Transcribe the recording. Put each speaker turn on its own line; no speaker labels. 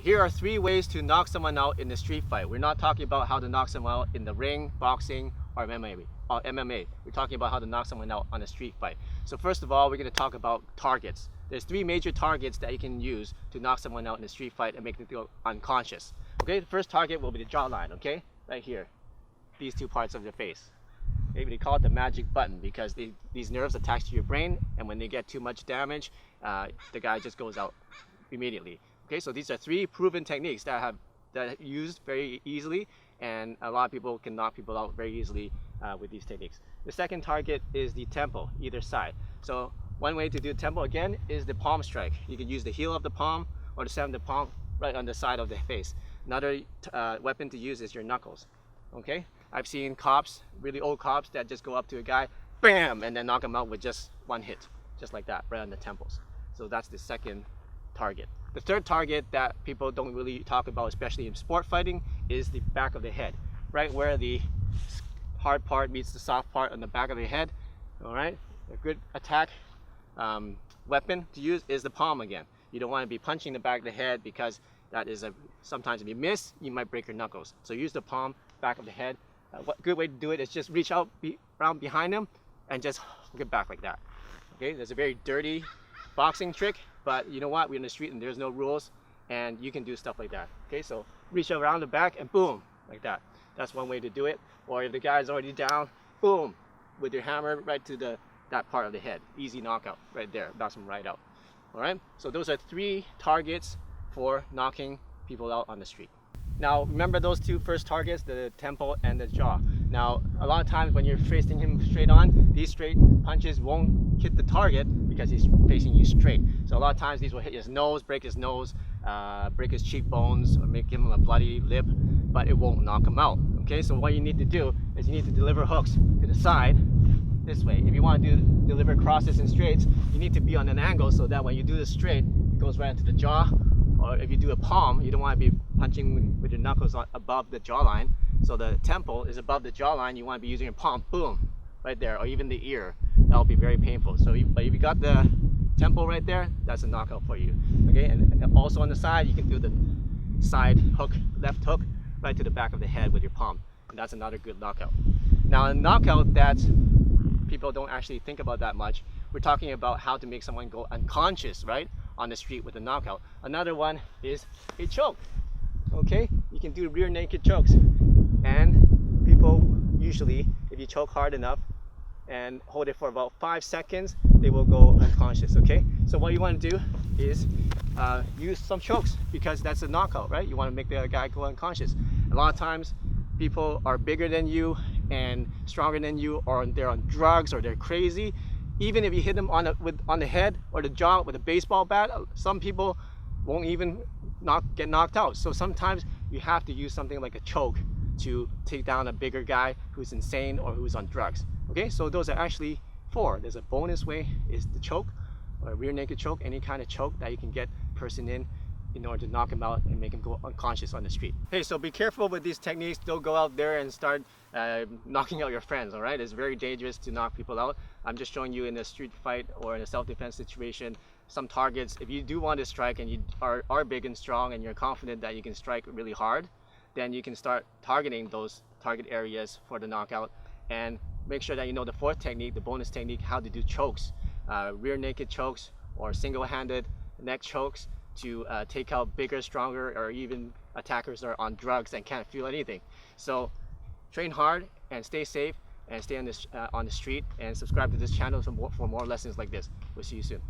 here are 3 ways to knock someone out in a street fight. We're not talking about how to knock someone out in the ring, boxing, or MMA. We're talking about how to knock someone out on a street fight. So first of all, we're going to talk about targets. There's 3 major targets that you can use to knock someone out in a street fight and make them feel unconscious. Okay, the first target will be the jawline, okay? Right here. These 2 parts of the face. Okay, they call it the magic button because these nerves attach to your brain, and when they get too much damage, the guy just goes out immediately. Okay, so these are 3 proven techniques that are used very easily, and a lot of people can knock people out very easily with these techniques. The second target is the temple, either side. So one way to do temple again is the palm strike. You can use the heel of the palm or the center of the palm right on the side of the face. Another weapon to use is your knuckles. Okay, I've seen cops, really old cops, that just go up to a guy, bam, and then knock him out with just 1 hit, just like that, right on the temples. So that's the second target. The third target that people don't really talk about, especially in sport fighting, is the back of the head, right where the hard part meets the soft part on the back of the head. All right, a good attack weapon to use is the palm again. You don't want to be punching the back of the head because that is sometimes if you miss, you might break your knuckles. So use the palm, back of the head. What good way to do it is just reach out around behind them and just hook it back like that. Okay, there's a very dirty boxing trick, but you know what, we're in the street and there's no rules, and you can do stuff like that. Okay, so reach around the back and boom, like that. That's one way to do it. Or if the guy's already down, boom, with your hammer right to that part of the head. Easy knockout right there, knocks him right out. All right, so those are 3 targets for knocking people out on the street. Now remember those 2 first targets, the temple and the jaw. Now a lot of times when you're facing him straight on, these straight punches won't hit the target because he's facing you straight. So a lot of times these will hit his nose, break his nose, break his cheekbones, or give him a bloody lip, but it won't knock him out. Okay, so what you need to do is you need to deliver hooks to the side this way. If you want to deliver crosses and straights, you need to be on an angle so that when you do the straight, it goes right into the jaw. Or if you do a palm, you don't want to be punching with your knuckles above the jawline. So the temple is above the jawline. You want to be using your palm, boom, right there, or even the ear. That'll be very painful. So, but if you got the temple right there, that's a knockout for you. Okay, and also on the side, you can do the side hook, left hook, right to the back of the head with your palm, and that's another good knockout. Now, a knockout that people don't actually think about that much, we're talking about how to make someone go unconscious, right, on the street with a knockout. Another one is a choke. Okay, you can do rear naked chokes, and people usually, if you choke hard enough and hold it for about 5 seconds, they will go unconscious. Okay, so what you want to do is use some chokes because that's a knockout, right? You want to make the guy go unconscious. A lot of times people are bigger than you and stronger than you, or they're on drugs, or they're crazy. Even if you hit them on the head or the jaw with a baseball bat, some people won't even get knocked out. So sometimes you have to use something like a choke to take down a bigger guy who's insane or who's on drugs. Okay, so those are actually 4. There's a bonus way, is the choke, or a rear naked choke, any kind of choke that you can get a person in order to knock him out and make him go unconscious on the street. Hey, so be careful with these techniques. Don't go out there and start knocking out your friends, all right? It's very dangerous to knock people out. I'm just showing you in a street fight or in a self-defense situation, some targets. If you do want to strike and you are big and strong and you're confident that you can strike really hard, then you can start targeting those target areas for the knockout, and make sure that you know the 4th technique, the bonus technique, how to do chokes, rear naked chokes or single-handed neck chokes, to take out bigger, stronger, or even attackers that are on drugs and can't feel anything. So train hard and stay safe and stay on the street, and subscribe to this channel for more lessons like this. We'll see you soon.